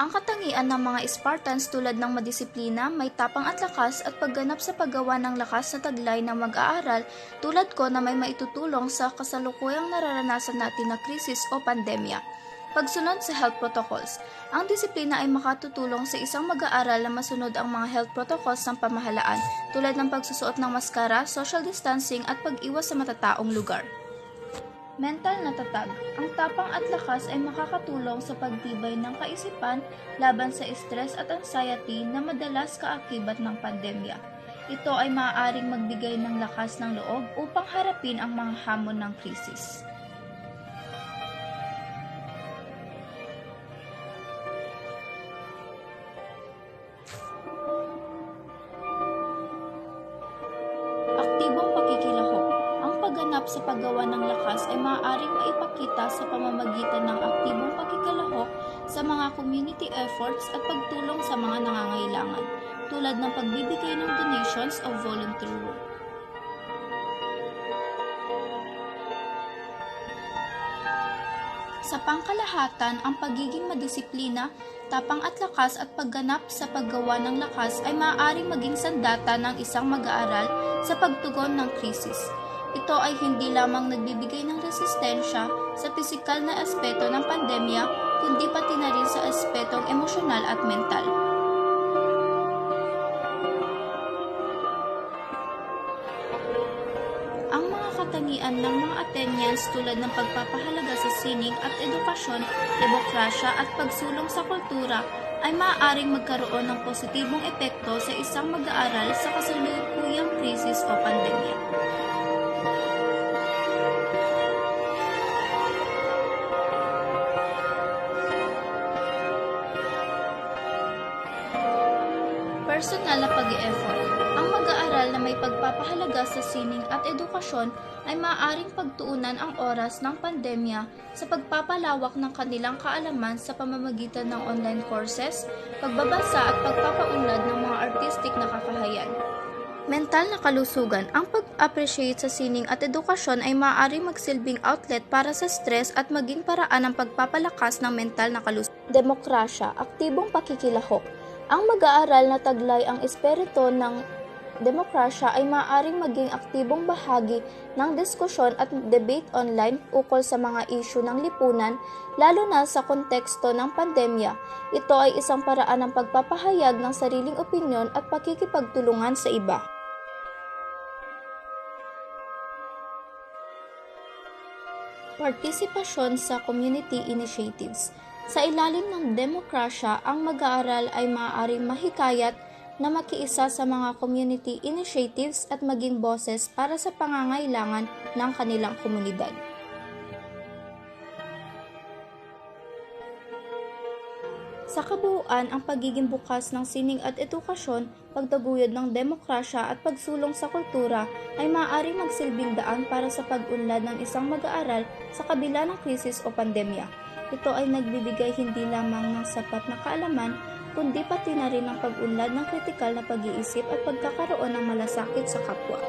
Ang katangian ng mga Spartans tulad ng madisiplina, may tapang at lakas at pagganap sa paggawa ng lakas na taglay ng mag-aaral tulad ko na may maitutulong sa kasalukuyang nararanasan natin na krisis o pandemya. Pagsunod sa health protocols. Ang disiplina ay makatutulong sa isang mag-aaral na masunod ang mga health protocols ng pamahalaan tulad ng pagsusuot ng maskara, social distancing at pag-iwas sa matataong lugar. Mental na tatag. Ang tapang at lakas ay makakatulong sa pagtibay ng kaisipan laban sa stress at anxiety na madalas kaakibat ng pandemya. Ito ay maaaring magbigay ng lakas ng loob upang harapin ang mga hamon ng krisis. Aktibong pakikilahok. Ang pagganap sa paggawa ng lakas ay maaaring maipakita sa pamamagitan ng aktibong pakikilahok sa mga community efforts at pagtulong sa mga nangangailangan, tulad ng pagbibigay ng donations o volunteer work. Sa pangkalahatan, ang pagiging madisiplina, tapang at lakas at pagganap sa paggawa ng lakas ay maaaring maging sandata ng isang mag-aaral sa pagtugon ng krisis. Ito ay hindi lamang nagbibigay ng resistensya sa pisikal na aspeto ng pandemya, kundi pati na rin sa aspetong emosyonal at mental. Ang mga katangian ng mga Athenians tulad ng pagpapahalaga sa sining at edukasyon, demokrasya at pagsulong sa kultura ay maaaring magkaroon ng positibong epekto sa isang mag-aaral sa kasalukuyang krisis o pandemya. Personal na pag-i-effort. Ang mag-aaral na may pagpapahalaga sa sining at edukasyon ay maaaring pagtuunan ang oras ng pandemya sa pagpapalawak ng kanilang kaalaman sa pamamagitan ng online courses, pagbabasa at pagpapaunlad ng mga artistic na kakayahan. Mental na kalusugan. Ang pag-appreciate sa sining at edukasyon ay maaaring magsilbing outlet para sa stress at maging paraan ng pagpapalakas ng mental na kalusugan. Demokrasya. Aktibong pakikilahok. Ang mag-aaral na taglay ang espiritu ng demokrasya ay maaaring maging aktibong bahagi ng diskusyon at debate online ukol sa mga isyu ng lipunan, lalo na sa konteksto ng pandemya. Ito ay isang paraan ng pagpapahayag ng sariling opinyon at pakikipagtulungan sa iba. Partisipasyon sa community initiatives. Sa ilalim ng demokrasya, ang mag-aaral ay maaaring mahikayat na makiisa sa mga community initiatives at maging boses para sa pangangailangan ng kanilang komunidad. Sa kabuuan, ang pagiging bukas ng sining at edukasyon, pagtaguyod ng demokrasya at pagsulong sa kultura ay maaaring magsilbing daan para sa pag-unlad ng isang mag-aaral sa kabila ng krisis o pandemya. Ito ay nagbibigay hindi lamang ng sapat na kaalaman, kundi pati na rin ng pag-unlad ng kritikal na pag-iisip at pagkakaroon ng malasakit sa kapwa.